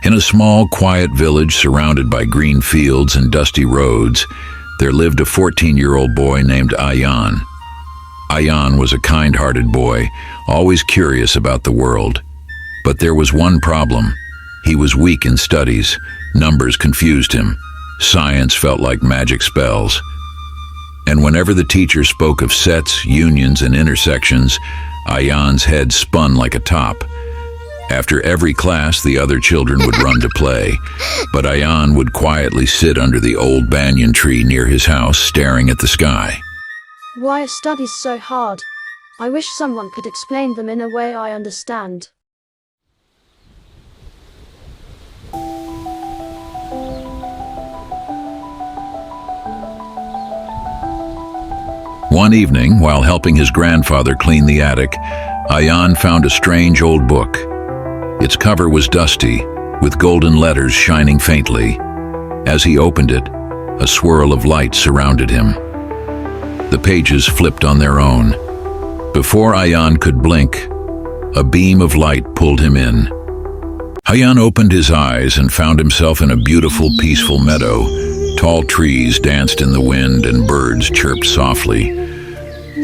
In a small, quiet village surrounded by green fields and dusty roads, there lived a 14-year-old boy named Ayan. Ayan was a kind-hearted boy, always curious about the world. But there was one problem. He was weak in studies. Numbers confused him. Science felt like magic spells. And whenever the teacher spoke of sets, unions, and intersections, Ayan's head spun like a top. After every class, the other children would run to play, but Ayan would quietly sit under the old banyan tree near his house, staring at the sky. Why are studies so hard? I wish someone could explain them in a way I understand. One evening, while helping his grandfather clean the attic, Ayan found a strange old book. Its cover was dusty, with golden letters shining faintly. As he opened it, a swirl of light surrounded him. The pages flipped on their own. Before Ayan could blink, a beam of light pulled him in. Ayan opened his eyes and found himself in a beautiful, peaceful meadow. Tall trees danced in the wind and birds chirped softly.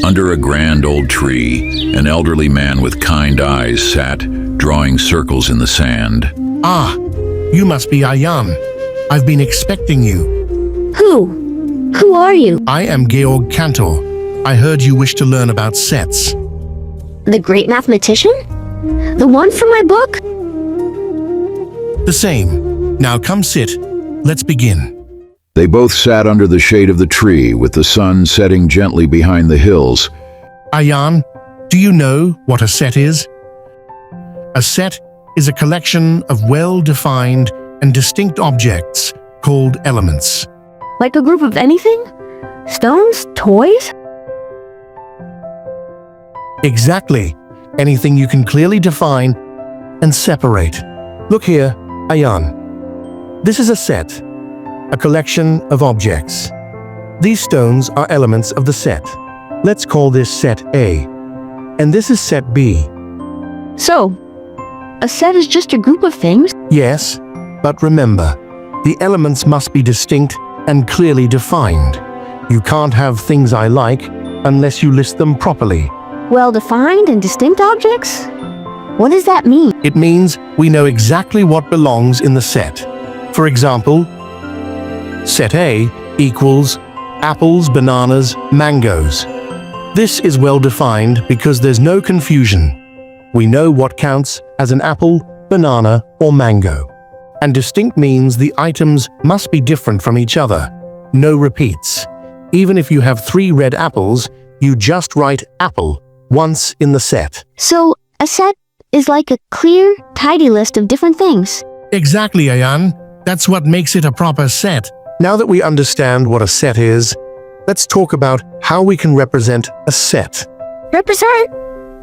Under a grand old tree, an elderly man with kind eyes sat, drawing circles in the sand. Ah, you must be Ayan. I've been expecting you. Who? Who are you? I am George Cantor. I heard you wish to learn about sets. The great mathematician? The one from my book? The same. Now come sit. Let's begin. They both sat under the shade of the tree, with the sun setting gently behind the hills. Ayan, do you know what a set is? A set is a collection of well-defined and distinct objects called elements. Like a group of anything? Stones? Toys? Exactly. Anything you can clearly define and separate. Look here, Ayan. This is a set, a collection of objects. These stones are elements of the set. Let's call this set A, and this is set B. So, a set is just a group of things? Yes, but remember, the elements must be distinct and clearly defined. You can't have things I like unless you list them properly. Well-defined and distinct objects? What does that mean? It means we know exactly what belongs in the set. For example, set A equals apples, bananas, mangoes. This is well-defined because there's no confusion. We know what counts as an apple, banana, or mango. And distinct means the items must be different from each other. No repeats. Even if you have 3 red apples, you just write apple once in the set. So, a set is like a clear, tidy list of different things. Exactly, Ayan. That's what makes it a proper set. Now that we understand what a set is, let's talk about how we can represent a set. Represent?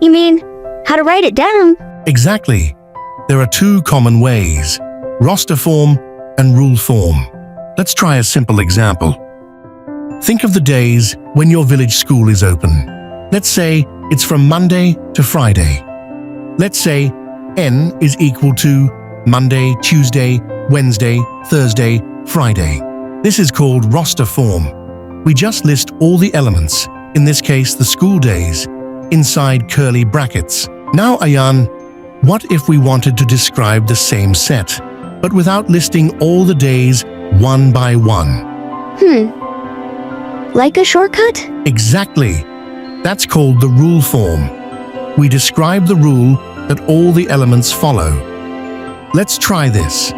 You mean, how to write it down? Exactly. There are 2 common ways, roster form and rule form. Let's try a simple example. Think of the days when your village school is open. Let's say it's from Monday to Friday. Let's say N is equal to Monday, Tuesday, Wednesday, Thursday, Friday. This is called roster form. We just list all the elements, in this case the school days, inside curly brackets. Now, Ayan, what if we wanted to describe the same set, but without listing all the days one by one? Like a shortcut? Exactly. That's called the rule form. We describe the rule that all the elements follow. Let's try this.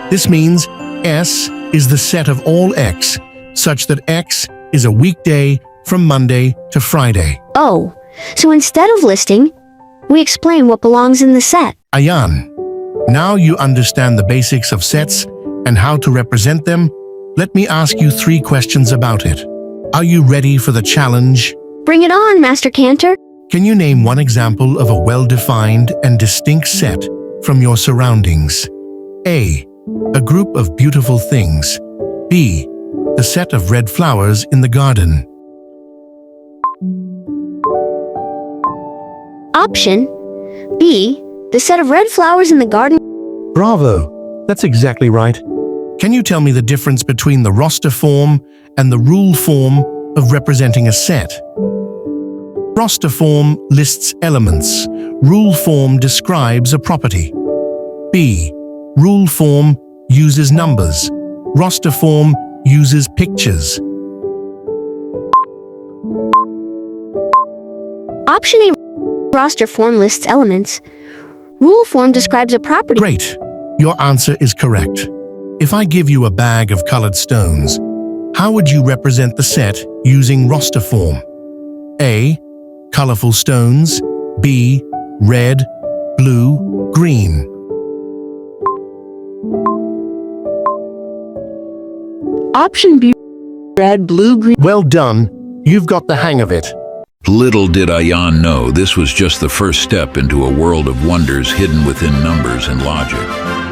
This means S is the set of all X, such that X is a weekday from Monday to Friday. Oh, so instead of listing, we explain what belongs in the set. Ayan, now you understand the basics of sets and how to represent them. Let me ask you 3 questions about it. Are you ready for the challenge? Bring it on, Master Cantor. Can you name one example of a well-defined and distinct set from your surroundings? A group of beautiful things. B, the set of red flowers in the garden? Option B. The set of red flowers in the garden. Bravo! That's exactly right. Can you tell me the difference between the roster form and the rule form of representing a set? Roster form lists elements. Rule form describes a property. B. Rule form uses numbers. Roster form uses pictures. Option A. Roster form lists elements. Rule form describes a property. Great. Your answer is correct. If I give you a bag of colored stones, how would you represent the set using roster form? A. Colorful stones. B. Red, blue, green. Option B, red, blue, green. Well done. You've got the hang of it. Little did Ayan know this was just the first step into a world of wonders hidden within numbers and logic.